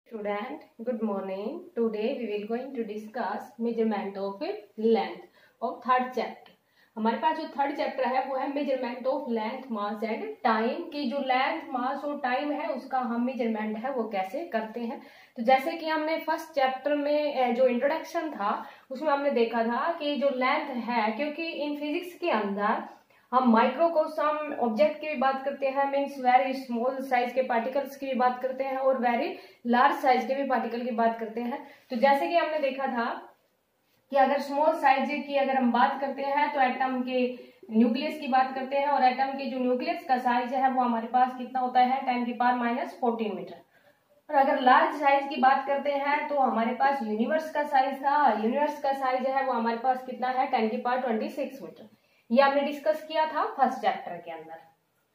Student, good morning. Today we will going to discuss measurement of length of third chapter. हमारे पास जो third chapter है वो है measurement of length mass and time की जो लेंथ मास और टाइम है उसका हम मेजरमेंट है वो कैसे करते हैं। तो जैसे कि हमने फर्स्ट चैप्टर में जो इंट्रोडक्शन था उसमें हमने देखा था कि जो लेंथ है, क्योंकि इन फिजिक्स के अंदर हम माइक्रोकोसम ऑब्जेक्ट की भी बात करते हैं, मीन्स वेरी स्मॉल साइज के पार्टिकल्स की भी बात करते हैं और वेरी लार्ज साइज के भी पार्टिकल की बात करते हैं। तो जैसे कि हमने देखा था कि अगर स्मॉल साइज की अगर हम बात करते हैं तो एटम के न्यूक्लियस की बात करते हैं और एटम के जो न्यूक्लियस का साइज है वो हमारे पास कितना होता है 10⁻⁻14 मीटर। और अगर लार्ज साइज की बात करते हैं तो हमारे पास यूनिवर्स का साइज था, यूनिवर्स का साइज है वो हमारे पास कितना है 10⁻26 मीटर। ये हमने डिस्कस किया था फर्स्ट चैप्टर के अंदर।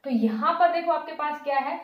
तो यहाँ पर देखो आपके पास क्या है,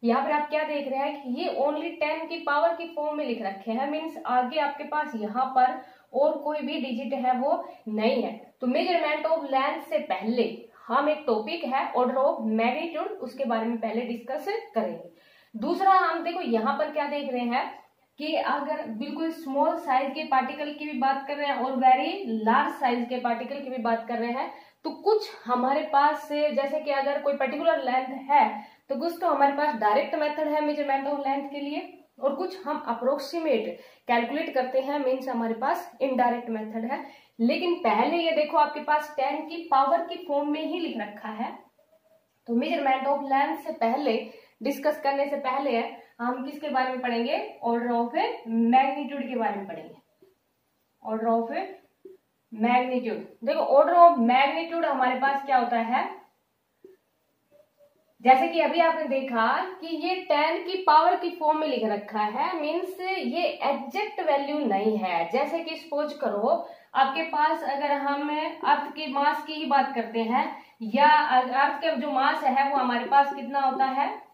यहाँ पर आप क्या देख रहे हैं कि ये ओनली 10 की पावर की फॉर्म में लिख रखे हैं, मीन्स आगे आपके पास यहाँ पर और कोई भी डिजिट है वो नहीं है। तो मेजरमेंट ऑफ लेंथ से पहले हम एक टॉपिक है ऑर्डर ऑफ मैग्नीट्यूड, उसके बारे में पहले डिस्कस करेंगे। दूसरा हम देखो यहाँ पर क्या देख रहे हैं कि अगर बिल्कुल स्मॉल साइज के पार्टिकल की भी बात कर रहे हैं और वेरी लार्ज साइज के पार्टिकल की भी बात कर रहे हैं, तो कुछ हमारे पास जैसे कि अगर कोई पर्टिकुलर लेंथ है तो कुछ तो हमारे पास डायरेक्ट मेथड है मेजरमेंट ऑफ लेंथ के लिए और कुछ हम अप्रोक्सीमेट कैलकुलेट करते हैं, मीन्स हमारे पास इनडायरेक्ट मेथड है। लेकिन पहले ये देखो आपके पास 10 की पावर की फॉर्म में ही लिख रखा है। तो मेजरमेंट ऑफ लेंथ से पहले डिस्कस करने से पहले हम किसके बारे में पढ़ेंगे, ऑर्डर ऑफ मैग्नीट्यूड के बारे में पढ़ेंगे। ऑर्डर ऑफ मैग्नीट्यूड, देखो ऑर्डर ऑफ मैग्नीट्यूड हमारे पास क्या होता है, जैसे कि अभी आपने देखा कि ये 10 की पावर की फॉर्म में लिख रखा है, मीन्स ये एग्जैक्ट वैल्यू नहीं है। जैसे कि सपोज करो आपके पास अगर हम अर्थ के मास की ही बात करते हैं, या अर्थ का जो मास है वो हमारे पास कितना होता है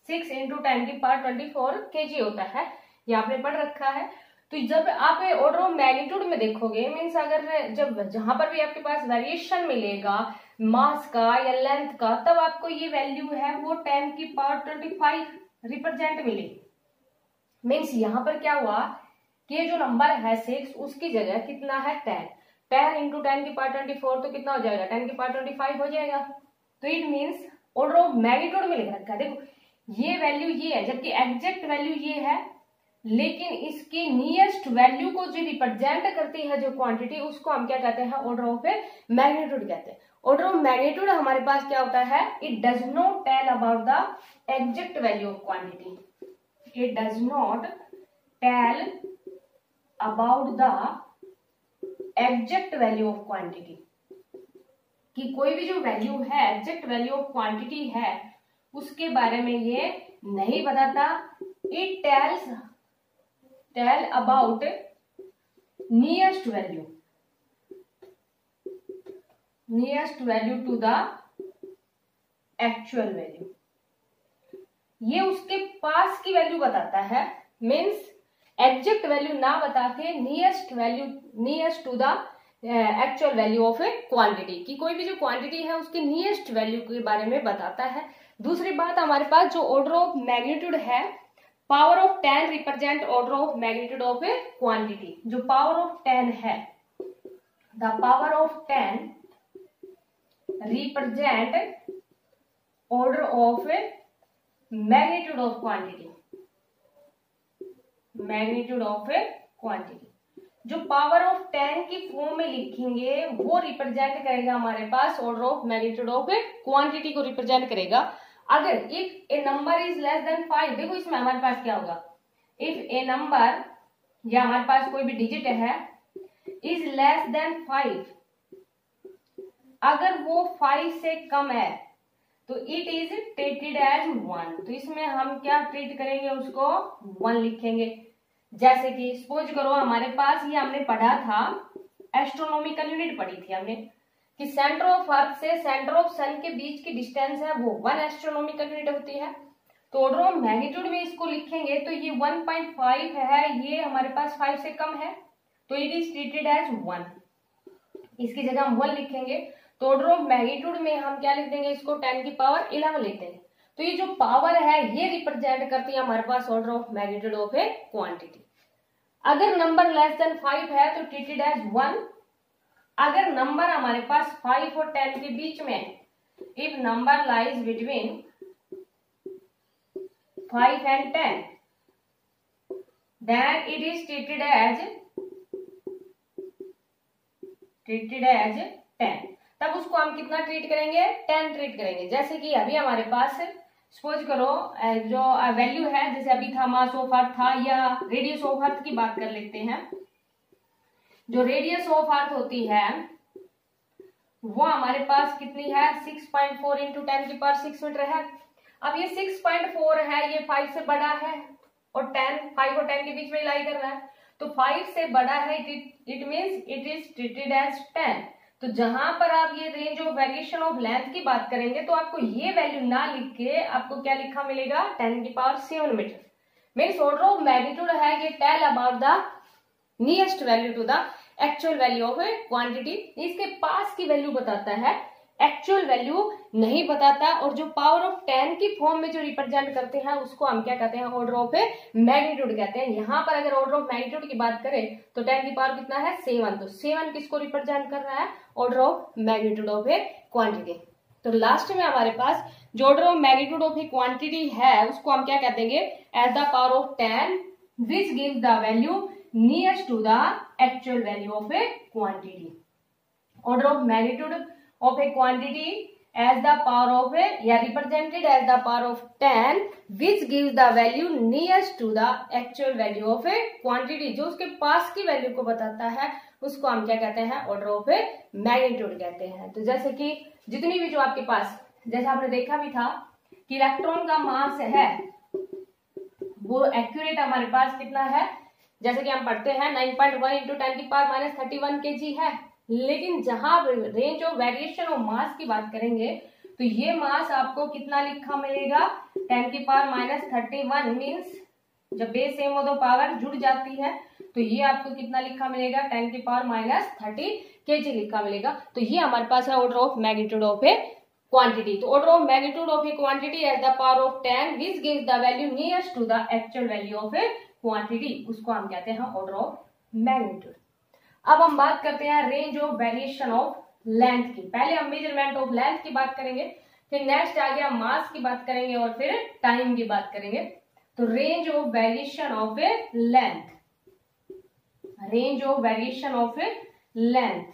6 × 10⁻24 kg होता है, ये आपने पढ़ रखा है। तो जब आप ऑर्डर ऑफ मैग्नीट्यूड में देखोगे, मीन्स अगर जब जहां पर भी आपके पास वेरिएशन मिलेगा मास का या लेंथ का, तब आपको ये वैल्यू है वो 10⁻25 रिप्रेजेंट मिलेगी। मीन्स यहाँ पर क्या हुआ कि ये जो नंबर है 6 उसकी जगह कितना है 10 × 10⁻24 तो कितना हो जाएगा 10⁻25 हो जाएगा। तो it means order of magnitude में लिख रखा है। देखो ये वैल्यू ये है, जबकि एग्जैक्ट वैल्यू ये है, लेकिन इसकी नियरेस्ट वैल्यू को जो रिप्रेजेंट करती है जो क्वांटिटी, उसको हम क्या कहते हैं ऑर्डर ऑफ मैग्नीट्यूड कहते हैं। ऑर्डर ऑफ मैग्नीट्यूड हमारे पास क्या होता है, it does not tell about the exact value of quantity. It does not tell about the exact value of quantity, कि कोई भी जो वैल्यू है एग्जैक्ट वैल्यू ऑफ क्वांटिटी है उसके बारे में ये नहीं बताता। It tell about nearest value to the actual value, ये उसके पास की वैल्यू बताता है, मीन्स एग्जैक्ट वैल्यू ना बता के nearest to the actual value of a quantity, कि कोई भी जो क्वांटिटी है उसकी नियरेस्ट वैल्यू के बारे में बताता है। दूसरी बात हमारे पास जो ऑर्डर ऑफ मैग्नीट्यूड है, power of 10 represent order of magnitude of a quantity. जो पावर ऑफ 10 है, the power of 10 represent order of magnitude of quantity. Magnitude of a quantity जो पावर ऑफ 10 की फॉर्म में लिखेंगे वो रिप्रेजेंट करेगा हमारे पास order of magnitude of a quantity को रिप्रेजेंट करेगा। अगर if a number is less than 5, देखो इसमें हमारे पास क्या होगा, इफ ए नंबर या हमारे पास कोई भी डिजिट है इज लेस देन 5, अगर वो 5 से कम है तो इट इज ट्रीटेड एज 1। तो इसमें हम क्या ट्रीट करेंगे, उसको 1 लिखेंगे। जैसे कि सपोज करो हमारे पास ये हमने पढ़ा था, एस्ट्रोनॉमिकल यूनिट पढ़ी थी हमने, कि सेंटर ऑफ अर्थ से सेंटर ऑफ सन के बीच की डिस्टेंस है वो 1 एस्ट्रोनॉमिकल यूनिट होती है। तो ऑर्डर ऑफ मैग्नीट्यूड में इसको लिखेंगे तो ये 1.5 है, ये हमारे पास 5 से कम है, तो इट इज ट्रीटेड एज 1। इसकी जगह हम 1 लिखेंगे। तो ऑर्डर ऑफ मैग्नीट्यूड में हम क्या लिख देंगे, इसको 10 की पावर 11 लेते हैं। तो ये जो पावर है ये रिप्रेजेंट करती है हमारे पास order of magnitude of a quantity. अगर नंबर लेस देन 5 है तो ट्रीटेड एज 1। अगर नंबर हमारे पास 5 और 10 के बीच में है, if number lies between 5 and 10 then it is treated as 10। तब उसको हम कितना ट्रीट करेंगे, 10 ट्रीट करेंगे। जैसे कि अभी हमारे पास सपोज करो जो वैल्यू है, जैसे अभी था मास ऑफ अर्थ था या रेडियस ऑफ अर्थ की बात कर लेते हैं। जो रेडियस ऑफ अर्थ होती है वो हमारे पास कितनी है, 6.4 इंटू 10 की पावर 6 मीटर है। अब ये 6.4 है, ये 5 से बड़ा है और 5 और 10 के बीच में लाई कर रहा है, तो 5 से बड़ा है, it means it is treated as 10। तो जहां पर आप ये range of variation of length की बात करेंगे तो आपको ये वैल्यू ना लिख के आपको क्या लिखा मिलेगा, 10 की power 7 metre. Means order of magnitude है ये tell about the nearest value to the actual value of a quantity. इसके पास की वैल्यू बताता है, एक्चुअल वैल्यू नहीं बताता। और जो पावर ऑफ 10 की फॉर्म में जो रिप्रेजेंट करते हैं उसको हम क्या कहते हैं, ऑर्डर ऑफ ए मैग्नीट्यूड कहते हैं। यहाँ पर अगर ऑर्डर ऑफ मैग्नीट्यूड की बात करें तो 10 की पावर कितना है, 7। तो 7 किसको रिप्रेजेंट कर रहा है, order of magnitude of a quantity. तो लास्ट में हमारे पास जो order of magnitude of a quantity है उसको हम क्या कह देंगे, as the power of 10 which gives the value nearest to the actual value of a quantity. Order of magnitude of a quantity as the power of a या represented as the power of 10 which gives the value nearest to the actual value of a quantity। जो उसके पास की value को बताता है उसको हम क्या कहते हैं, ऑर्डर ऑफ ए मैग्नीट्यूड कहते हैं। तो जैसे कि जितनी भी जो आपके पास, जैसे आपने देखा भी था कि इलेक्ट्रॉन का मास है वो एक्यूरेट हमारे पास कितना है, जैसे कि हम पढ़ते हैं 9.1 इंटू 10 की पावर -31 kg है। लेकिन जहां range of variation of mass की बात करेंगे तो ये मास आपको कितना लिखा मिलेगा, 10 की पावर -31। मीन्स जब बेस सेम हो तो पावर जुड़ जाती है, तो ये आपको कितना लिखा मिलेगा, 10 की पावर -30 kg लिखा मिलेगा। तो ये हमारे पास है order of magnitude of a quantity. तो order of magnitude of a quantity at the power of 10 which gives the value nearest to the actual value of a quantity, उसको हम कहते हैं ऑर्डर ऑफ मैग्नीट्यूड। अब हम बात करते हैं range of variation of length की। पहले हम मेजरमेंट ऑफ लेंथ की बात करेंगे, फिर नेक्स्ट आगे हम मास की बात करेंगे और फिर टाइम की बात करेंगे। तो range of variation of a length, range of variation of a length.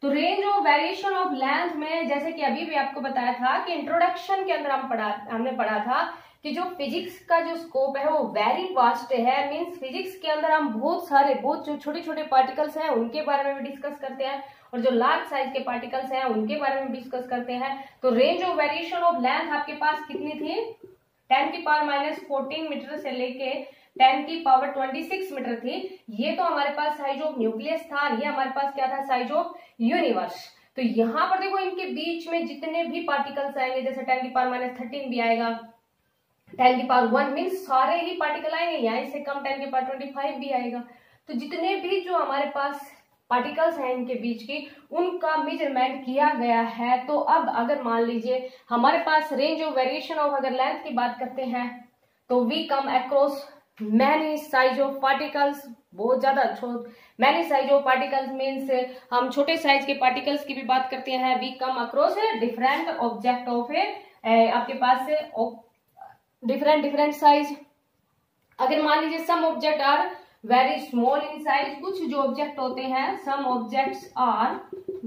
तो range of variation of length में जैसे कि अभी भी आपको बताया था कि इंट्रोडक्शन के अंदर हमने पढ़ा था कि जो फिजिक्स का जो स्कोप है वो वेरी वास्ट है। मींस फिजिक्स के अंदर हम बहुत जो छोटे छोटे पार्टिकल्स हैं उनके बारे में भी डिस्कस करते हैं और जो लार्ज साइज के पार्टिकल्स हैं उनके बारे में डिस्कस करते हैं। तो range of variation of length आपके पास कितनी थी, 10 की पावर -14 मीटर से लेके 10 की पावर 26 मीटर थी। ये तो हमारे पास साइज ऑफ न्यूक्लियस था, ये हमारे पास क्या था, साइज ऑफ यूनिवर्स। तो यहाँ पर देखो इनके बीच में जितने भी पार्टिकल्स आएंगे, जैसे 10 की पावर -13 भी आएगा, 10 की पावर 1 मीन्स सारे ही पार्टिकल आएंगे, यहाँ से कम 10 की पावर 25 भी आएगा। तो जितने भी जो हमारे पास पार्टिकल्स हैं इनके बीच की, उनका मेजरमेंट किया गया है। तो अब अगर मान लीजिए हमारे पास रेंज ऑफ वेरिएशन ऑफ अगर लेंथ की बात करते हैं तो we come across many size of particles, बहुत ज्यादा many size of particles means हम छोटे साइज के पार्टिकल्स की भी बात करते हैं। We come across different object of आपके पास डिफरेंट साइज। अगर मान लीजिए some object are very small in size, कुछ जो ऑब्जेक्ट होते हैं some objects are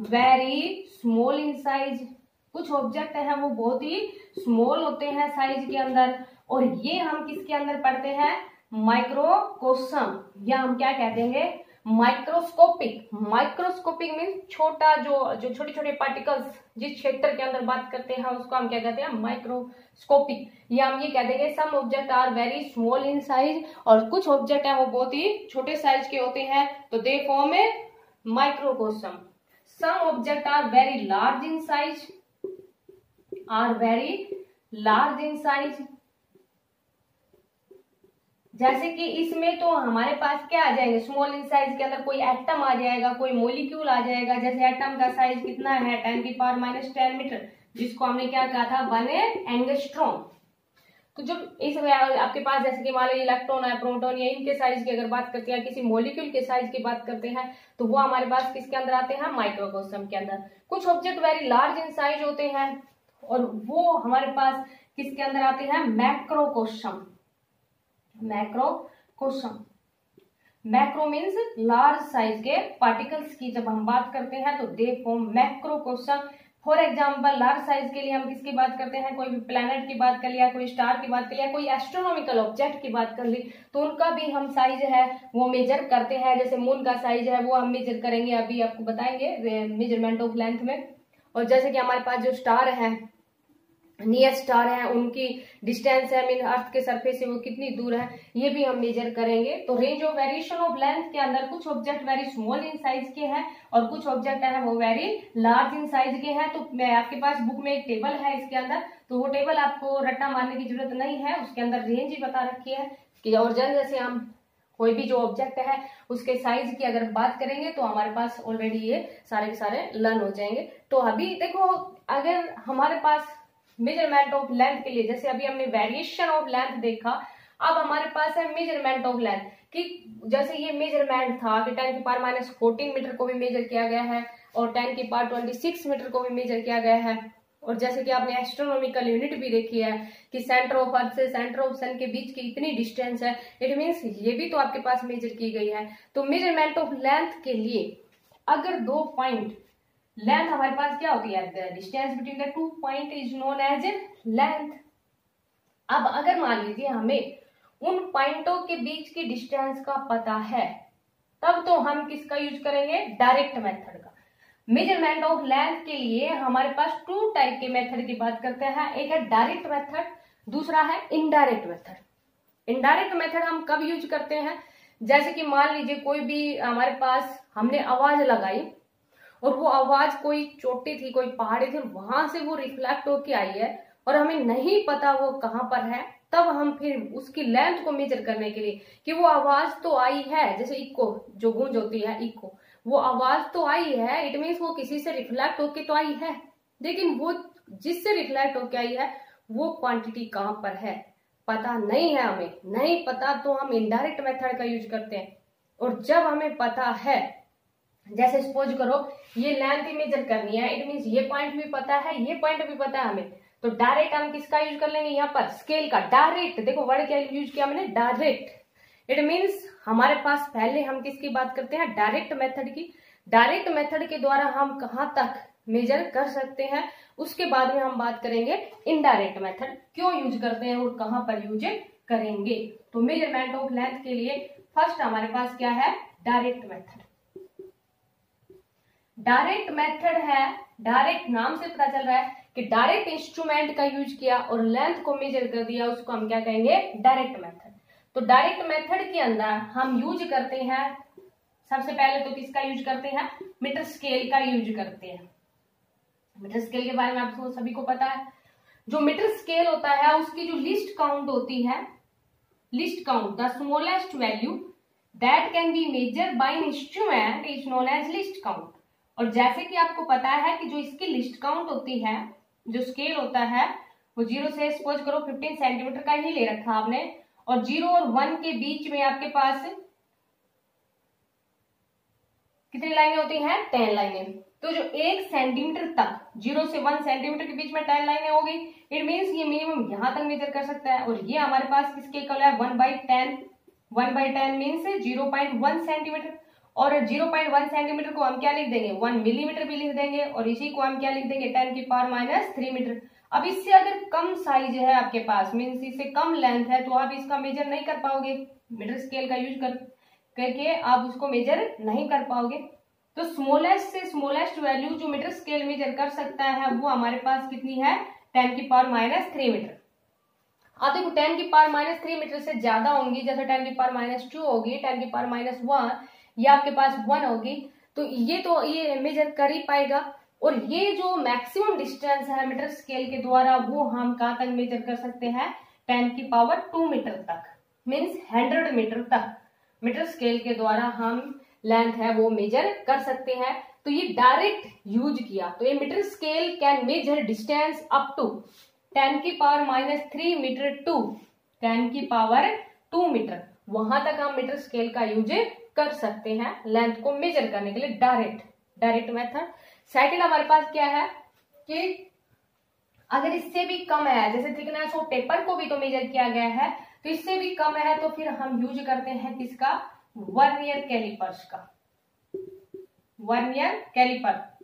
very small in size, कुछ ऑब्जेक्ट हैं वो बहुत ही स्मॉल होते हैं साइज के अंदर। और ये हम किसके अंदर पढ़ते हैं, माइक्रोकोसम, या हम क्या कहते हैं, माइक्रोस्कोपिक। माइक्रोस्कोपिक मीन्स छोटा जो छोटे छोटे पार्टिकल्स जिस क्षेत्र के अंदर बात करते हैं उसको हम क्या कहते हैं, माइक्रोस्कोपिक। या हम ये कह देंगे some object are very small in size, और कुछ ऑब्जेक्ट हैं वो बहुत ही छोटे साइज के होते हैं, तो they form a microcosm. Some object are very large in size, are very large in size. जैसे कि इसमें तो हमारे पास क्या आ जाएंगे, स्मॉल इन साइज के अंदर कोई एटम आ जाएगा, कोई मॉलिक्यूल आ जाएगा। जैसे एटम का साइज कितना है, 10 की पावर -10 मीटर, जिसको हमने क्या कहा था 1 एंगस्ट्रॉम। तो जब इस आपके पास जैसे कि मान लीजिए इलेक्ट्रॉन है, प्रोटॉन या इनके साइज की अगर बात करते हैं, किसी मॉलिक्यूल के साइज की बात करते हैं, तो वो हमारे पास किसके अंदर आते हैं, माइक्रोकोस्म के अंदर। कुछ object very large in size होते हैं और वो हमारे पास किसके अंदर आते हैं, macrocosm. Macrocosm, macro means large size के पार्टिकल्स की जब हम बात करते हैं तो they form macrocosm. For example large size के लिए हम किसकी बात करते हैं, कोई भी प्लैनेट की बात कर लिया, कोई स्टार की बात कर लिया, कोई एस्ट्रोनॉमिकल ऑब्जेक्ट की बात कर ली, तो उनका भी हम साइज है वो मेजर करते हैं। जैसे मून का साइज है वो हम मेजर करेंगे, अभी आपको बताएंगे मेजरमेंट ऑफ लेंथ में। और जैसे कि हमारे पास जो स्टार है, नियर स्टार है, उनकी डिस्टेंस है मीन अर्थ के सरफेस से वो कितनी दूर है, ये भी हम मेजर करेंगे। तो range of variation of length के अंदर कुछ object very small in size के हैं और कुछ ऑब्जेक्ट है वो वेरी लार्ज इन साइज के हैं। तो मैं आपके पास बुक में एक टेबल है इसके अंदर, तो वो टेबल आपको रट्टा मारने की जरूरत नहीं है, उसके अंदर रेंज ही बता रखी है कि और जैसे हम कोई भी जो ऑब्जेक्ट है उसके साइज की अगर बात करेंगे तो हमारे पास ऑलरेडी ये सारे के सारे लर्न हो जाएंगे। तो अभी देखो अगर हमारे पास मेजरमेंट ऑफ लेंथ के लिए, जैसे अभी हमने वेरिएशन ऑफ लेंथ देखा, अब हमारे पास है मेजरमेंट ऑफ लेंथ कि जैसे ये मेजरमेंट था कि 10 की पावर -14 मीटर को भी मेजर किया गया है और 10 की पावर 26 मीटर को भी मेजर किया गया है। और जैसे कि आपने एस्ट्रोनॉमिकल यूनिट भी देखी है कि सेंटर ऑफ अर्थ से सेंटर ऑफ सन के बीच की इतनी डिस्टेंस है, इट मीन्स ये भी तो आपके पास मेजर की गई है। तो मेजरमेंट ऑफ लेंथ के लिए अगर 2 पॉइंट, लेंथ हमारे पास क्या होती है, distance between the 2 point is known as length. अब अगर मान लीजिए हमें उन पॉइंटों के बीच की डिस्टेंस का पता है, तब तो हम किसका यूज करेंगे, डायरेक्ट मेथड का। मेजरमेंट ऑफ लेंथ के लिए हमारे पास 2 टाइप के मेथड की बात करते हैं, एक है डायरेक्ट मेथड, दूसरा है इनडायरेक्ट मेथड। इनडायरेक्ट मेथड हम कब यूज करते हैं, जैसे कि मान लीजिए कोई भी हमारे पास हमने आवाज लगाई और वो आवाज कोई चोटी थी, कोई पहाड़ी थी, वहां से वो रिफ्लेक्ट होके आई है और हमें नहीं पता वो कहाँ पर है, तब हम फिर उसकी लेंथ को मेजर करने के लिए कि वो आवाज तो आई है, जैसे इको जो गूंज होती है इको, वो आवाज तो आई है, इट मीन्स वो किसी से रिफ्लेक्ट होके तो आई है, लेकिन वो जिससे रिफ्लेक्ट होके आई है वो क्वांटिटी कहाँ पर है पता नहीं है, हमें नहीं पता, तो हम इनडायरेक्ट मेथड का यूज करते हैं। और जब हमें पता है, जैसे सपोज करो ये लेंथ ही मेजर करनी है, इट मीन्स ये पॉइंट भी पता है, ये पॉइंट भी पता है हमें, तो डायरेक्ट हम किसका यूज कर लेंगे, यहाँ पर स्केल का। डायरेक्ट, देखो वर्ड क्या यूज किया मैंने, डायरेक्ट। इट मीन्स हमारे पास पहले हम किसकी बात करते हैं, डायरेक्ट मेथड की। डायरेक्ट मेथड के द्वारा हम कहाँ तक मेजर कर सकते हैं, उसके बाद में हम बात करेंगे इनडायरेक्ट मेथड क्यों यूज करते हैं और कहाँ पर यूज करेंगे। तो मेजरमेंट ऑफ लेंथ के लिए फर्स्ट हमारे पास क्या है, डायरेक्ट मेथड। डायरेक्ट मेथड है, डायरेक्ट नाम से पता चल रहा है कि डायरेक्ट इंस्ट्रूमेंट का यूज किया और लेंथ को मेजर कर दिया, उसको हम क्या कहेंगे, डायरेक्ट मेथड। तो डायरेक्ट मेथड के अंदर हम यूज करते हैं, सबसे पहले तो किसका यूज करते हैं, मीटर स्केल का यूज करते हैं। मीटर स्केल के बारे में आपको सभी को पता है, जो मीटर स्केल होता है उसकी जो लिस्ट काउंट होती है, least count, the smallest value that can be measured by an instrument is known as least count. और जैसे कि आपको पता है कि जो इसकी लिस्ट काउंट होती है, जो स्केल होता है वो 0 से सपोज करो 15 सेंटीमीटर का ही ले रखा आपने, और 0 और 1 के बीच में आपके पास कितनी लाइनें होती हैं, 10 लाइनें। तो जो 1 सेंटीमीटर तक, 0 से 1 सेंटीमीटर के बीच में 10 लाइनें होगी, इट मीन्स ये मिनिमम यहां तक मेजर कर सकता है। और ये हमारे पास किसके इक्वल है, 1/10। 1/10 मीन्स 0.1 सेंटीमीटर, और 0.1 सेंटीमीटर को हम क्या लिख देंगे, 1 मिलीमीटर भी लिख देंगे, और इसी को हम क्या लिख देंगे, 10 की पावर -3 मीटर। अब इससे अगर कम साइज है आपके पास, मीन्स इससे कम लेंथ है, तो आप इसका मेजर नहीं कर पाओगे, मीटर स्केल का यूज करके आप उसको मेजर नहीं कर पाओगे। तो स्मॉलेस्ट से स्मॉलेस्ट वैल्यू जो मीटर स्केल मेजर कर सकता है वो हमारे पास कितनी है, 10 की पावर -3 मीटर। अब देखो 10 की पावर -3 मीटर से ज्यादा होंगी, जैसे 10 की पावर -2 होगी, 10 की पावर -1, ये आपके पास 1 होगी, तो ये मेजर कर ही पाएगा। और ये जो मैक्सिमम डिस्टेंस है मीटर स्केल के द्वारा, वो हम कहाँ तक मेजर कर सकते हैं, 10 की पावर 2 मीटर तक, मीन्स 100 मीटर तक मीटर स्केल के द्वारा हम लेंथ है वो मेजर कर सकते हैं। तो ये डायरेक्ट यूज किया। तो ये metre scale can measure distance up to 10⁻³ metre to 10⁻² metre, वहां तक हम मीटर स्केल का यूज कर सकते हैं लेंथ को मेजर करने के लिए, डायरेक्ट मेथड। सेकंड हमारे पास क्या है कि अगर इससे भी कम है, जैसे थिकनेस ऑफ पेपर को भी तो मेजर किया गया है, तो इससे भी कम है तो फिर हम यूज करते हैं किसका, वर्नियर कैलिपर्स का। वर्नियर कैलिपर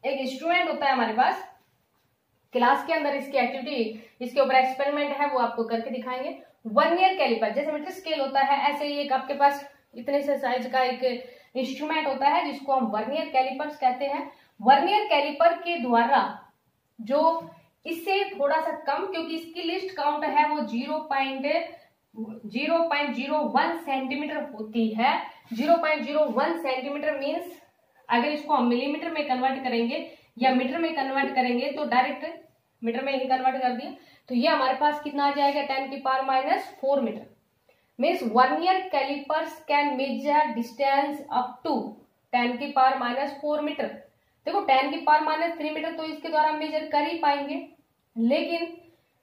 एक इंस्ट्रूमेंट होता है हमारे पास, क्लास के अंदर इसकी एक्टिविटी, इसके ऊपर एक्सपेरिमेंट है, वो आपको करके दिखाएंगे। वर्नियर कैलिपर जैसे मीटर स्केल होता है, ऐसे ही एक आपके पास इतने से साइज का एक इंस्ट्रूमेंट होता है जिसको हम वर्नियर कैलिपर्स कहते हैं। वर्नियर कैलिपर के द्वारा जो इससे थोड़ा सा कम, क्योंकि इसकी लिस्ट काउंट है वो 0.01 सेंटीमीटर होती है। 0.01 सेंटीमीटर मीन्स अगर इसको हम मिलीमीटर में कन्वर्ट करेंगे या मीटर में कन्वर्ट करेंगे तो डायरेक्ट मीटर में ही कन्वर्ट कर दिया, तो ये हमारे पास कितना आ जाएगा, 10⁻⁴ metre. Means vernier callipers can measure distance up to 10⁻⁴ metre. देखो 10⁻³ मीटर तो इसके द्वारा मेजर कर ही पाएंगे, लेकिन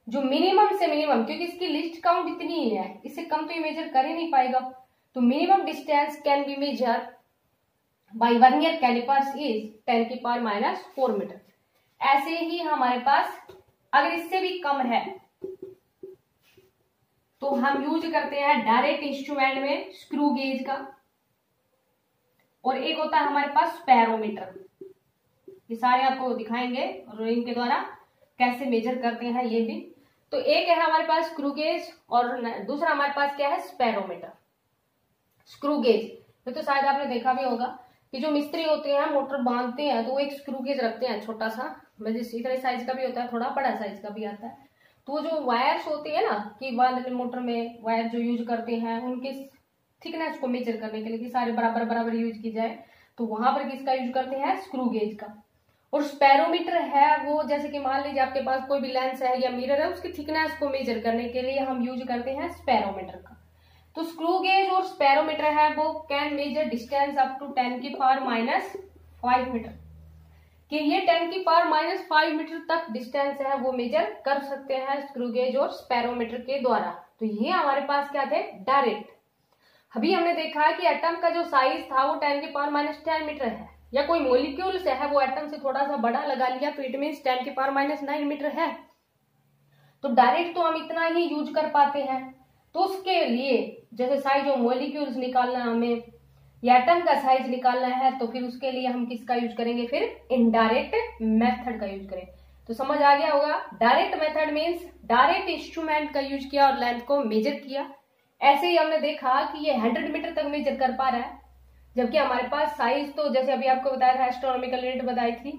जो मिनिमम से मिनिमम, क्योंकि इसकी लिस्ट काउंट इतनी ही है, इससे कम तो ये मेजर कर ही नहीं पाएगा, तो minimum distance can be measure by vernier callipers is 10⁻⁴ metre. ऐसे ही हमारे पास अगर इससे भी कम है तो हम यूज करते हैं डायरेक्ट इंस्ट्रूमेंट में स्क्रू गेज का, और एक होता है हमारे पास स्पैरोमीटर। ये सारे आपको दिखाएंगे और इनके द्वारा कैसे मेजर करते हैं ये भी। तो एक है हमारे पास स्क्रू गेज और दूसरा हमारे पास क्या है, स्पैरोमीटर। स्क्रू गेज ये तो शायद आपने देखा भी होगा कि जो मिस्त्री होते हैं मोटर बांधते हैं तो वो एक स्क्रू गेज रखते हैं छोटा सा, इसी तरह साइज का भी होता है, थोड़ा बड़ा साइज का भी आता है। तो वो जो वायर्स होती है ना, कि वाले मोटर में वायर जो यूज करते हैं उनके थिकनेस को मेजर करने के लिए कि सारे बराबर बराबर यूज की जाए, तो वहां पर किसका यूज करते हैं, स्क्रू गेज का। और स्पैरोमीटर है वो, जैसे कि मान लीजिए आपके पास कोई भी लेंस है या मिरर है, उसकी थिकनेस को मेजर करने के लिए हम यूज करते हैं स्पैरोमीटर का। तो स्क्रू गेज और स्पैरोमीटर है वो can measure distance up to 10⁻⁵ metre, कि ये 10⁻⁵ मीटर तक डिस्टेंस है वो मेजर कर सकते हैं स्क्रू गेज और स्पैरोमीटर के द्वारा। तो ये हमारे पास क्या थे, डायरेक्ट। अभी हमने देखा कि एटम का जो साइज था वो 10⁻⁹ मीटर है, या कोई मोलिक्यूल से है वो एटम से थोड़ा सा बड़ा लगा लिया तो इट मीन्स 10⁻⁹ मीटर है। तो डायरेक्ट तो हम इतना ही यूज कर पाते हैं। तो उसके लिए जैसे साइज ऑफ मोलिक्यूल्स निकालना हमें या एटम का साइज निकालना है, तो फिर उसके लिए हम किसका यूज करेंगे, फिर इनडायरेक्ट मेथड का यूज करें। तो समझ आ गया होगा, direct method means direct instrument का यूज किया और लेंथ को मेजर किया। ऐसे ही हमने देखा कि ये 100 मीटर तक मेजर कर पा रहा है, जबकि हमारे पास साइज तो जैसे अभी आपको बताया था एस्ट्रोनॉमिकल यूनिट बताई थी,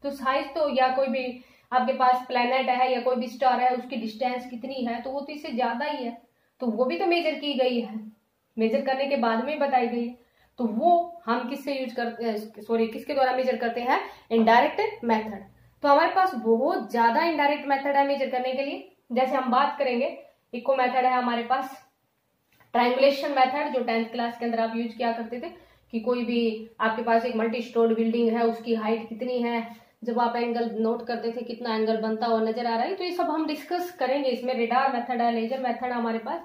तो साइज तो या कोई भी आपके पास प्लेनेट है या कोई भी स्टार है उसकी डिस्टेंस कितनी है तो वो तो इससे ज्यादा ही है, तो वो भी तो मेजर की गई है, मेजर करने के बाद में बताई गई है। तो वो हम किससे यूज करते हैं, सॉरी किसके द्वारा मेजर करते हैं, इनडायरेक्ट मेथड। तो हमारे पास बहुत ज्यादा इनडायरेक्ट मेथड है मेजर करने के लिए। जैसे हम बात करेंगे, इको मेथड है हमारे पास, ट्रायंगुलेशन मेथड जो 10th क्लास के अंदर आप यूज किया करते थे, कि कोई भी आपके पास एक मल्टी स्टोर्ड बिल्डिंग है उसकी हाइट कितनी है, जब आप एंगल नोट करते थे कितना एंगल बनता हुआ नजर आ रहा है। तो ये सब हम डिस्कस करेंगे, इसमें रेडार मेथड है, लेजर मेथड हमारे पास।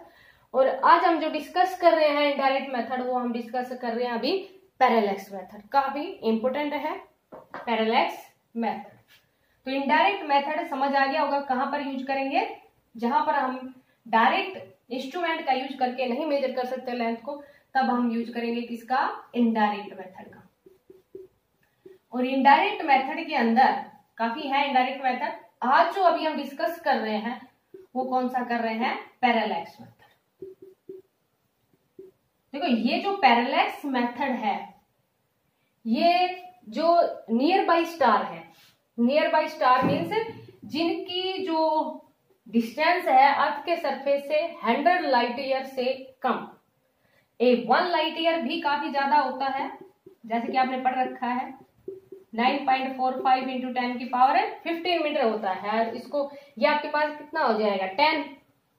और आज हम जो डिस्कस कर रहे हैं इनडायरेक्ट मेथड, वो हम डिस्कस कर रहे हैं अभी पैरेलैक्स मेथड, काफी इंपोर्टेंट है पैरेलैक्स मेथड। तो इनडायरेक्ट मेथड समझ आ गया होगा कहां पर यूज करेंगे, जहां पर हम डायरेक्ट इंस्ट्रूमेंट का यूज करके नहीं मेजर कर सकते लेंथ को, तब हम यूज करेंगे किसका, इनडायरेक्ट मेथड का। और इनडायरेक्ट मेथड के अंदर काफी है इनडायरेक्ट मेथड। आज जो अभी हम डिस्कस कर रहे हैं वो कौन सा कर रहे हैं, पैरेलैक्स मेथड। देखो ये जो पैरेलैक्स मेथड है, ये जो नियर बाई स्टार है, नियर बाई स्टार मीन्स जिनकी जो डिस्टेंस है अर्थ के सरफेस से 100 लाइट ईयर से कम, 1 लाइट ईयर भी काफी ज्यादा होता है, जैसे कि आपने पढ़ रखा है 9.45 इंटू 10⁻15 मीटर होता है। इसको ये आपके पास कितना हो जाएगा, 10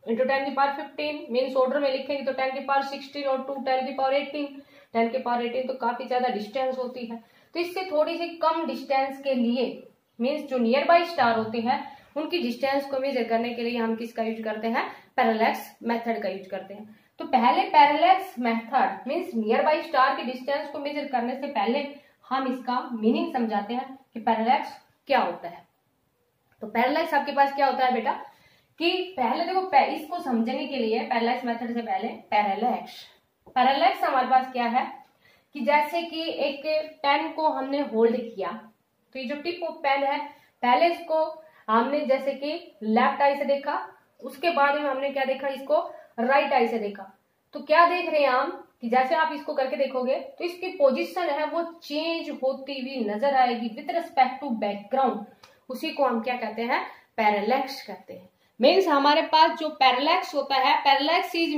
इंटू 10⁻15 मीन्स ऑर्डर में लिखेंगे तो 10⁻16 और 2 10⁻18 तो काफी ज्यादा डिस्टेंस होती है। तो इससे थोड़ी सी कम डिस्टेंस के लिए मीन्स जो नियर बाई स्टार होते हैं उनकी डिस्टेंस को मेजर करने के लिए हम किसका यूज करते हैं, पैरेलैक्स मेथड का यूज करते हैं। तो पहले parallax method means near by star की डिस्टेंस को मेजर करने से पहले हम इसका मीनिंग समझाते हैं कि पैरेलैक्स क्या होता है। तो पैरेलैक्स आपके पास क्या होता है बेटा कि पहले देखो इसको समझने के लिए पैरेलैक्स मेथड से पहले पैरेलैक्स हमारे पास क्या है कि जैसे कि एक पेन को हमने होल्ड किया, तो ये जो टिप ऑफ पेन है पहले इसको हमने जैसे कि लेफ्ट आई से देखा, उसके बाद में हमने क्या देखा, इसको राइट आई से देखा। तो क्या देख रहे हैं हम कि जैसे आप इसको करके देखोगे तो इसकी पोजीशन है वो चेंज होती हुई नजर आएगी विद रिस्पेक्ट टू बैकग्राउंड। उसी को हम क्या कहते हैं, पैरेलैक्स कहते हैं। मीन्स हमारे पास जो पैरेलैक्स होता है, parallax is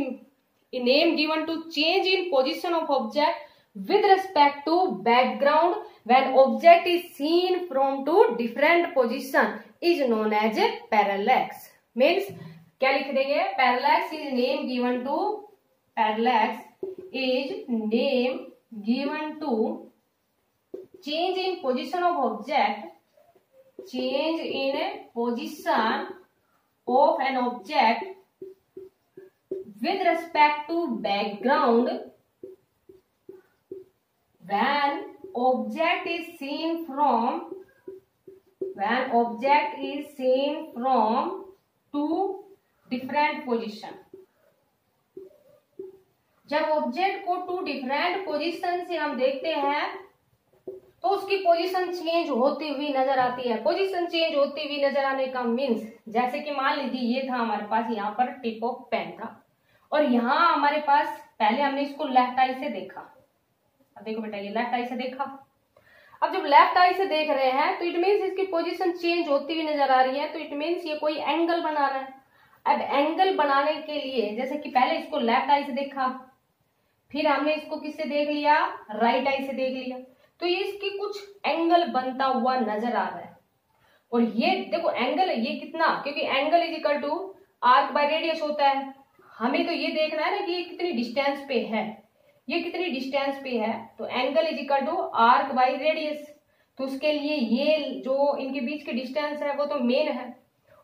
name given to change in position of object with respect to background when object is seen from two different position is known as parallax। means क्या लिख देंगे, parallax is name given to change in position of object, change in position of an object with respect to background when object is seen from two different position। जब object को to different position से हम देखते हैं तो उसकी position change होती हुई नजर आती है। पोजीशन चेंज होती हुई नजर आने का मीन्स जैसे कि मान लीजिए ये था हमारे पास, यहाँ पर टिप ऑफ पेन था और यहाँ हमारे पास पहले हमने इसको लेफ्ट आई से देखा। अब देखो बेटा ये लेफ्ट आई से देखा, अब जब लेफ्ट आई से देख रहे हैं तो इट मीन्स इसकी पोजीशन चेंज होती हुई नजर आ रही है, तो इट मीन्स ये कोई एंगल बना रहा है। अब एंगल बनाने के लिए जैसे कि पहले इसको लेफ्ट आई से देखा, फिर हमने इसको किससे देख लिया, राइट आई से देख लिया, तो ये इसकी कुछ एंगल बनता हुआ नजर आ रहा है। और ये देखो एंगल ये कितना, क्योंकि angle is equal to arc by radius होता है। हमें तो ये देखना है ना कि ये कितनी डिस्टेंस पे है, ये कितनी डिस्टेंस पे है, तो angle is equal to arc by radius. तो उसके लिए ये जो इनके बीच की डिस्टेंस है वो तो मेन है,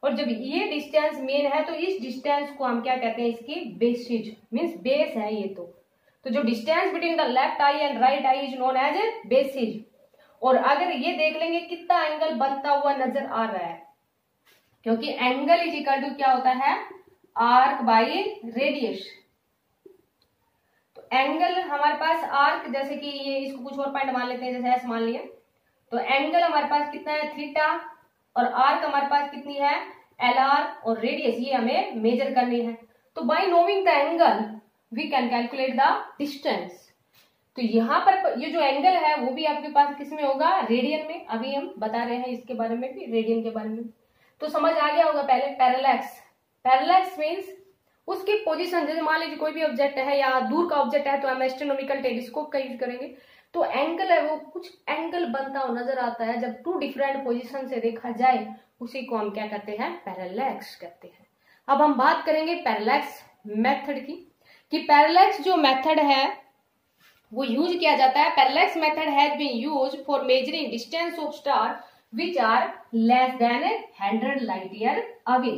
और जब ये डिस्टेंस मेन है तो इस डिस्टेंस को हम क्या कहते हैं, इसकी बेसिस मीन्स बेस है ये। तो जो distance between the left eye and right eye is known as a basis. और अगर ये देख लेंगे कितना एंगल बनता हुआ नजर आ रहा है, क्योंकि एंगल इज इक्वल टू क्या होता है, आर्क बाय रेडियस। तो एंगल हमारे पास आर्क, जैसे कि ये इसको कुछ और पॉइंट मान लेते हैं, जैसे एस मान लिया, तो एंगल हमारे पास कितना है, थीटा, और आर्क हमारे पास कितनी है, एल आर, और रेडियस ये हमें मेजर करनी है। तो by knowing the angle we can calculate the distance. तो यहाँ पर ये जो एंगल है वो भी आपके पास किस में होगा, रेडियन में। अभी हम बता रहे हैं इसके बारे में भी, रेडियन के बारे में। तो समझ आ गया होगा पहले पैरेलैक्स। पैरेलैक्स मीन्स उसकी पोजीशन, जैसे मान लीजिए कोई भी ऑब्जेक्ट है या दूर का ऑब्जेक्ट है तो हम एस्ट्रोनॉमिकल टेलीस्कोप का यूज करेंगे, तो एंगल है वो कुछ एंगल बनता हुआ नजर आता है जब टू डिफरेंट पोजीशन से देखा जाए, उसी को हम क्या कहते हैं, पैरेलैक्स कहते हैं। अब हम बात करेंगे पैरेलैक्स मेथड की, कि पैरेलैक्स जो मेथड है वो यूज किया जाता है। Parallax method has been used for measuring distance of star which are less than 100 light year away.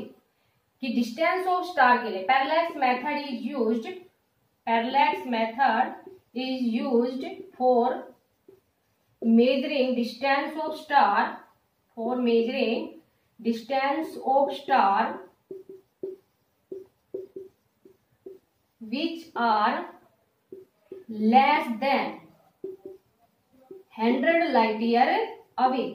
कि डिस्टेंस ऑफ स्टार के लिए parallax method is used for measuring distance of star which are less than 100 light year away।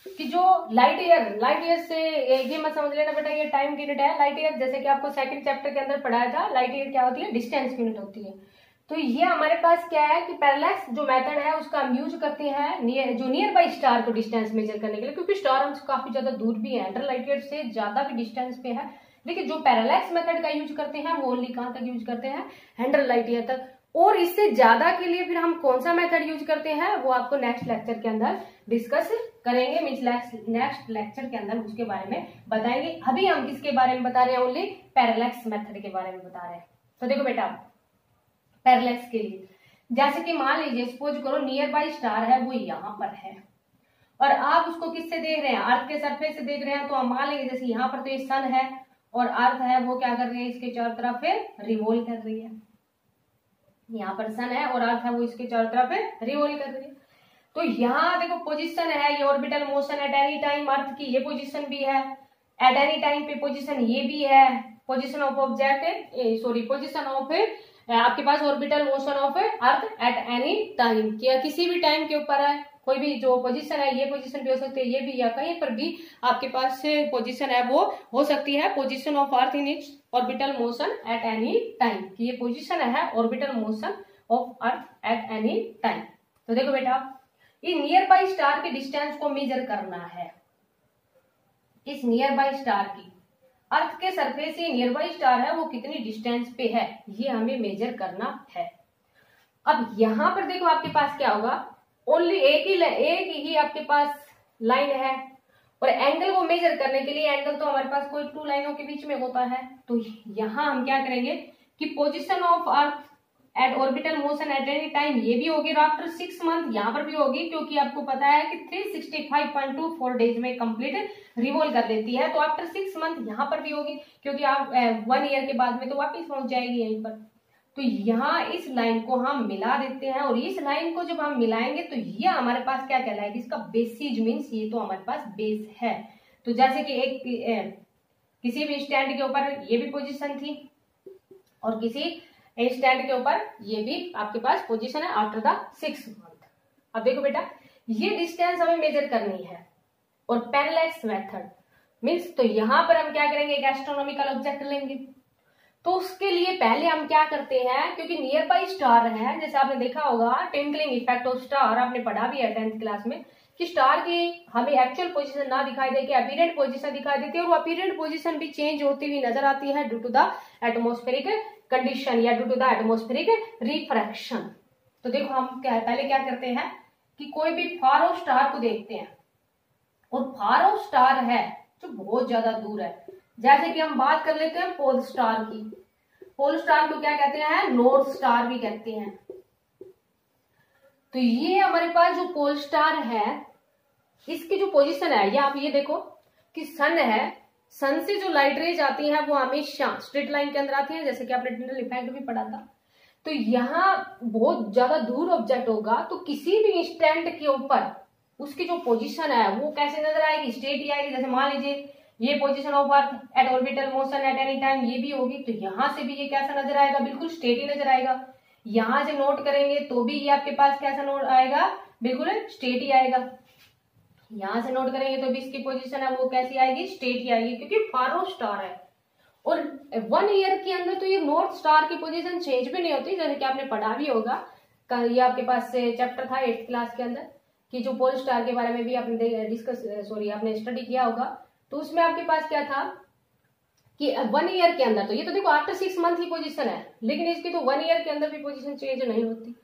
कि जो light year से ये मत समझ लेना बेटा ये टाइम की यूनिट है। लाइट ईयर जैसे कि आपको सेकंड चैप्टर के अंदर पढ़ाया था, लाइट ईयर क्या होती है, डिस्टेंस की यूनिट होती है। तो ये हमारे पास क्या है कि पैरेलैक्स जो मेथड है उसका हम यूज करते हैं जो नियर बाई स्टार को डिस्टेंस मेजर करने के लिए, क्योंकि स्टार हमसे काफी ज्यादा दूर भी है, 100 लाइट ईयर से ज्यादा भी डिस्टेंस पे है। देखिए जो पैरेलैक्स मेथड का यूज करते हैं वो ओनली कहां तक यूज करते हैं, 100 लाइट ईयर तक। और इससे ज्यादा के लिए फिर हम कौन सा मेथड यूज करते हैं वो आपको नेक्स्ट लेक्चर के अंदर डिस्कस करेंगे, मींस नेक्स्ट लेक्चर के अंदर उसके बारे में बताएंगे। अभी हम किसके बारे में बता रहे हैं, ओनली पैरेलैक्स मेथड के बारे में बता रहे हैं। तो देखो बेटा पैरेलैक्स के लिए जैसे कि मान लीजिए सपोज करो नियर बाई स्टार है वो यहाँ पर है और आप उसको किससे देख रहे हैं, अर्थ के सरफेस से देख रहे हैं। तो आप मान लीजिए जैसे यहाँ पर तो ये सन है और अर्थ है वो क्या कर रही है, इसके चारों तरफ रिवॉल्व कर रही है। यहाँ पर सन है और अर्थ है वो इसके चारों तरफ रिवॉल्व कर रही है। तो यहाँ देखो पोजीशन है, ये orbital motion at any time, earth की ये पोजीशन भी है, एट एनी टाइम पे पोजीशन ये भी है, position of object sorry position of आपके पास orbital motion of earth at any time, किसी भी टाइम के ऊपर है, कोई भी जो पोजीशन है, ये पोजीशन भी हो सकती है, ये भी, या कहीं पर भी आपके पास पोजीशन है वो हो सकती है position of earth in its orbital motion at any time, कि ये पोजीशन है orbital motion of earth at any time. तो देखो बेटा, ये नियर बाई स्टार के डिस्टेंस को मेजर करना है। इस नियर बाई स्टार की, अर्थ के सरफेस से नियर बाई स्टार है वो कितनी डिस्टेंस पे है, ये हमें मेजर करना है। अब यहां पर देखो आपके पास क्या होगा, ओनली एक ही आपके पास लाइन है और एंगल को मेजर करने के लिए एंगल तो हमारे पास कोई टू लाइनों के बीच में होता है। तो यहां हम क्या करेंगे कि position of earth eight orbital motion at any time ये भी होगी, आफ्टर 6 मंथ यहाँ पर भी होगी, क्योंकि आपको पता है कि 365.24 डेज में कंप्लीट रिवॉल्व कर देती है। तो आफ्टर 6 मंथ यहाँ पर भी होगी, क्योंकि आप 1 ईयर के बाद में तो वापिस पहुंच जाएगी यहीं पर। तो यहाँ इस लाइन को हम मिला देते हैं और इस लाइन को जब हम मिलाएंगे तो ये हमारे पास क्या कहलाएगी, इसका बेसिज मीन्स ये तो हमारे पास बेस है। तो जैसे कि एक किसी भी स्टैंड के ऊपर ये भी पोजीशन थी और किसी स्टैंड के ऊपर ये भी आपके पास पोजीशन है आफ्टर द 6 मंथ। अब देखो बेटा, ये डिस्टेंस हमें मेजर करनी है और पैरेलैक्स मेथड मीन्स, तो यहाँ पर हम क्या करेंगे, एक एस्ट्रोनॉमिकल ऑब्जेक्ट लेंगे। तो उसके लिए पहले हम क्या करते हैं, क्योंकि नियर बाई स्टार है, जैसे आपने देखा होगा ट्विंकलिंग इफेक्ट ऑफ स्टार, आपने पढ़ा भी है 10th क्लास में, कि स्टार की हमें एक्चुअल पोजीशन ना दिखाई दे के अपीरेंट पोजीशन दिखाई देती है और वो अपीरेंट पोजीशन भी चेंज होती हुई नजर आती है due to the atmospheric condition या due to the atmospheric refraction. तो देखो हम पहले क्या करते हैं कि कोई भी फार ऑफ स्टार को देखते हैं और फार ऑफ स्टार है जो बहुत ज्यादा दूर है, जैसे कि हम बात कर लेते हैं पोल स्टार की। पोल स्टार को क्या कहते हैं, नॉर्थ स्टार भी कहते हैं। तो ये हमारे पास जो पोल स्टार है इसकी जो पोजीशन है, या आप ये देखो कि सन है, सन से जो लाइट रेज आती है वो हमेशा स्ट्रेट लाइन के अंदर आती है, जैसे कि आपने ट्विंकल इफेक्ट भी पढ़ा था। तो यहाँ बहुत ज्यादा दूर ऑब्जेक्ट होगा तो किसी भी स्टैंड के ऊपर उसकी जो पोजीशन है वो कैसे नजर आएगी, स्ट्रेट ही आएगी। जैसे मान लीजिए ये position of earth eight orbital motion at any time ये भी होगी, तो यहां से भी ये कैसा नजर आएगा, बिल्कुल स्ट्रेट ही नजर आएगा। यहां से नोट करेंगे तो भी ये आपके पास कैसा नोट आएगा, बिल्कुल स्ट्रेट ही आएगा। यहां से नोट करेंगे तो भी इसकी पोजीशन है वो कैसी आएगी, स्ट्रेट ही आएगी, क्योंकि फारो स्टार है। और 1 ईयर के अंदर तो ये नॉर्थ स्टार की पोजीशन चेंज भी नहीं होती, जैसे कि आपने पढ़ा भी होगा, ये आपके पास चैप्टर था 8th क्लास के अंदर कि जो पोल स्टार के बारे में भी आपने आपने स्टडी किया होगा। तो उसमें आपके पास क्या था कि 1 ईयर के अंदर, तो ये तो देखो आफ्टर 6 मंथ की पोजीशन है, लेकिन इसकी तो 1 ईयर के अंदर भी पोजीशन चेंज नहीं होती।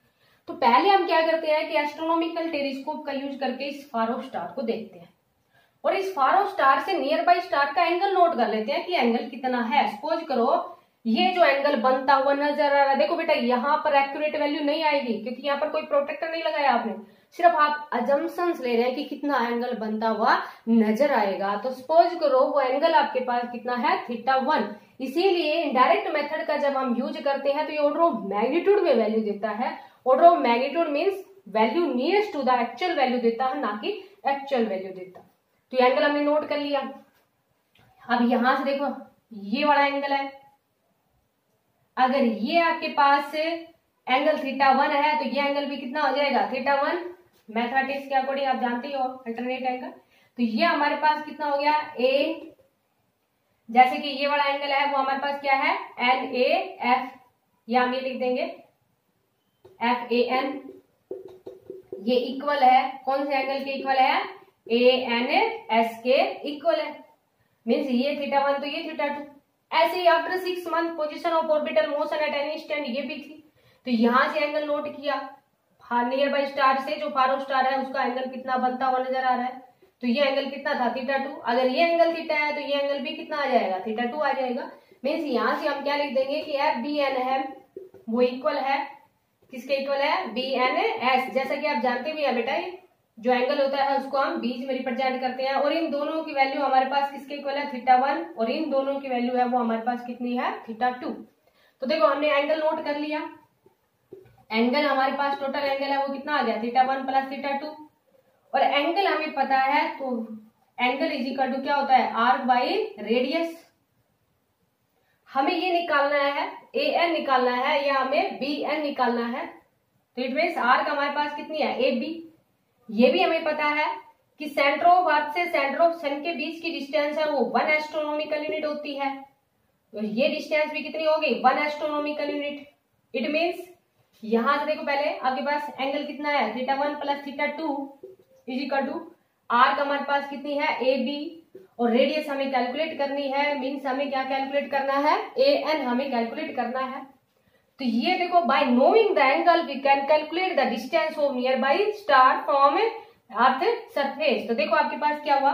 तो पहले हम क्या करते हैं कि एस्ट्रोनॉमिकल टेलीस्कोप का यूज करके इस फारो स्टार को देखते हैं और इस फारो स्टार से नियर बाई स्टार का एंगल नोट कर लेते हैं कि एंगल कितना है। सपोज करो ये जो एंगल बनता हुआ नजर आ रहा है, देखो बेटा यहाँ पर एक्यूरेट वैल्यू नहीं आएगी क्योंकि यहाँ पर कोई प्रोटेक्टर नहीं लगाया आपने, सिर्फ आप अजम्पशंस ले रहे हैं कि कितना एंगल बनता हुआ नजर आएगा। तो सपोज करो वो एंगल आपके पास कितना है, θ1। इसीलिए इनडायरेक्ट मेथड का जब हम यूज करते हैं तो ये ऑर्डर ऑफ मैग्नीट्यूड में वैल्यू देता है। Order of magnitude means value nearest to the actual value देता है, ना कि एक्चुअल वैल्यू देता। तो एंगल हमने नोट कर लिया। अब यहां से देखो ये वाला एंगल है, अगर ये आपके पास एंगल θ1 है तो ये एंगल भी कितना हो जाएगा, θ1। मैथमेटिक्स के अकॉर्डिंग आप जानते ही हो अल्टरनेट एंगल, तो ये हमारे पास कितना हो गया ए। जैसे कि ये वाला एंगल है वो हमारे पास क्या है, NAF, या हम ये लिख देंगे FAN। ये इक्वल है कौन से एंगल के इक्वल है, ANS के इक्वल है, मीन्स ये θ1 तो ये θ2। ऐसे ही after 6 month position of orbital motion at any stand ये भी थी। तो यहां से एंगल नोट किया, नियर बाई स्टार से जो फारो स्टार है उसका एंगल कितना बनता हुआ नजर आ रहा है, तो ये एंगल कितना था, θ2। अगर ये एंगल थीटा है तो ये एंगल भी कितना आ जाएगा, θ2 आ जाएगा। मीन्स यहां से हम क्या लिख देंगे कि FBN है वो इक्वल है किसके इक्वल है, बी एन एस। जैसा कि आप जानते भी हैं बेटा, ये जो एंगल होता है उसको हम बीच में रिप्रेजेंट करते हैं, और इन दोनों की वैल्यू हमारे पास किसके इक्वल है, θ1, और इन दोनों की वैल्यू है वो हमारे पास कितनी है, θ2। तो देखो हमने एंगल नोट कर लिया, एंगल हमारे पास टोटल एंगल है वो कितना आ गया, θ1 प्लस θ2, और एंगल हमें पता है तो एंगल इज इक्वल टू क्या होता है, आर्क बाई रेडियस। हमें ये निकालना है, ए एन निकालना है या हमें बी एन निकालना है। तो इट मीन्स आर्क हमारे पास कितनी है, ए बी। ये भी हमें पता है कि सेंटर ऑफ अर्थ से सेंटर ऑफ सन के बीच की डिस्टेंस है वो 1 एस्ट्रोनॉमिकल यूनिट होती है। तो ये डिस्टेंस भी कितनी होगी, 1 एस्ट्रोनॉमिकल यूनिट। इट मीन्स यहां से देखो पहले आपके पास एंगल कितना है, θ1 plus θ2 is equal to arc हमारे पास कितनी है, ए बी, और रेडियस हमें कैलकुलेट करनी है। मीन्स हमें क्या कैलकुलेट करना है, ए एन हमें कैलकुलेट करना है। तो ये देखो, by knowing the angle we can calculate the distance of nearby star from earth surface. तो देखो आपके पास क्या हुआ,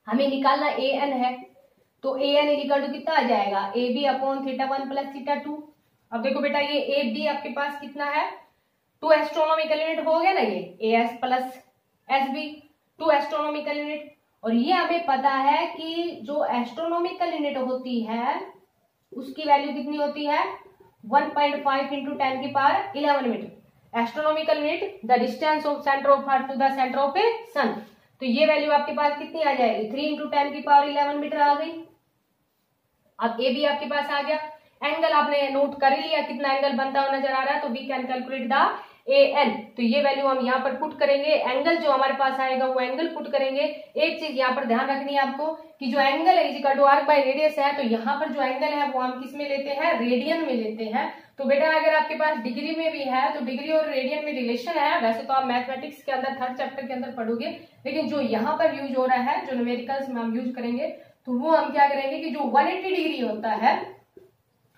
हमें निकालना ए एन है, तो ए एन इक्वल टू कितना आ जाएगा, ए बी अपॉन θ1 प्लस θ2। अब देखो बेटा ये ए बी आपके पास कितना है, 2 एस्ट्रोनॉमिकल यूनिट हो गया ना, ये A S plus S B 2 astronomical unit. और ये हमें पता है कि जो एस्ट्रोनॉमिकल यूनिट होती है उसकी वैल्यू कितनी होती है, 1.5 इंटू 10 की power 11 metre. Astronomical unit the distance of centre of earth to the centre of a sun. तो ये वैल्यू आपके पास कितनी आ जाएगी, 3 इंटू 10 की पावर 11 मीटर आ गई। अब ए बी आपके पास आ गया, एंगल आपने नोट कर ही लिया कितना एंगल बनता हुआ नजर आ रहा है, तो we can calculate the A N. तो ये वैल्यू हम यहाँ पर पुट करेंगे, एंगल जो हमारे पास आएगा वो एंगल पुट करेंगे। एक चीज यहाँ पर ध्यान रखनी है आपको कि जो एंगल है equal to arc by radius है, तो यहाँ पर जो एंगल है वो हम किस में लेते हैं, रेडियन में लेते हैं। तो बेटा अगर आपके पास डिग्री में भी है तो डिग्री और रेडियन में रिलेशन है। वैसे तो आप मैथमेटिक्स के अंदर 3rd चैप्टर के अंदर पढ़ोगे, लेकिन जो यहाँ पर यूज हो रहा है, जो न्यूमेरिकल्स में हम यूज करेंगे, तो वो हम क्या करेंगे कि जो 180 डिग्री होता है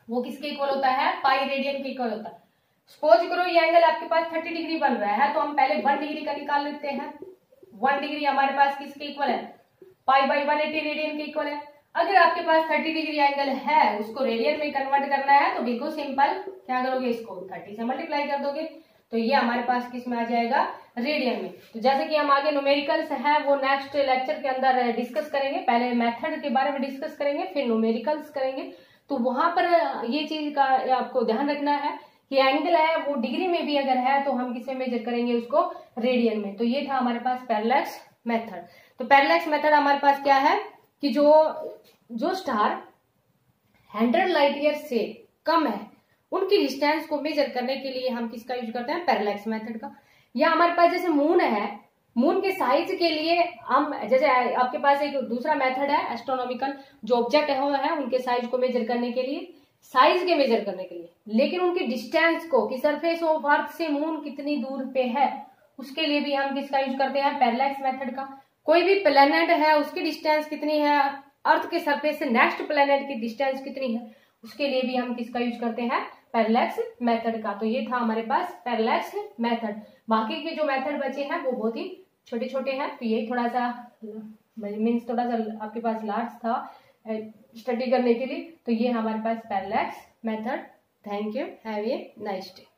वो किसके इक्वल होता है, पाई रेडियन के इक्वल होता है। सपोज करो ये एंगल आपके पास 30 डिग्री बन रहा है, तो हम पहले 1 डिग्री का निकाल लेते हैं। 1 डिग्री हमारे पास किसके इक्वल है, पाई बाई 180 रेडियन के इक्वल है। अगर आपके पास 30 डिग्री एंगल है, उसको रेडियन में कन्वर्ट करना है, तो बिल्कुल सिंपल क्या करोगे, इसको 30 से मल्टीप्लाई कर दोगे, तो ये हमारे पास किस में आ जाएगा, रेडियन में। तो जैसे कि हम आगे न्यूमेरिकल्स है वो नेक्स्ट लेक्चर के अंदर डिस्कस करेंगे। पहले मेथड के बारे में डिस्कस करेंगे, फिर न्यूमेरिकल्स करेंगे। तो वहां पर ये चीज का आपको ध्यान रखना है कि एंगल है वो डिग्री में भी अगर है तो हम किसमें मेजर करेंगे, उसको रेडियन में। तो ये था हमारे पास पैरेलैक्स मेथड। तो पैरेलैक्स मेथड हमारे पास क्या है कि जो स्टार 100 लाइट ईयर से कम है उनकी डिस्टेंस को मेजर करने के लिए हम किसका यूज करते हैं, पैरेलैक्स मेथड का। या हमारे पास जैसे मून है, मून के साइज के लिए हम, जैसे आपके पास एक दूसरा मेथड है एस्ट्रोनॉमिकल, जो ऑब्जेक्ट है उनके साइज को मेजर करने के लिए, साइज के मेजर करने के लिए, लेकिन उनकी डिस्टेंस को कि सरफेस ऑफ अर्थ से मून कितनी दूर पे है उसके लिए भी हम किसका यूज करते हैं, पैरेलैक्स मेथड का। कोई भी प्लेनेट है उसकी डिस्टेंस कितनी है, अर्थ के सरफेस से नेक्स्ट प्लेनेट की डिस्टेंस कितनी है, उसके लिए भी हम किसका यूज करते हैं, पैरेलैक्स मेथड का। तो ये था हमारे पास पैरेलैक्स मेथड। बाकी के जो मेथड बचे हैं वो बहुत ही छोटे छोटे हैं, तो ये थोड़ा सा मीन्स थोड़ा सा आपके पास लार्ज था स्टडी करने के लिए। तो ये हमारे पास parallax method. Thank you, have a nice day.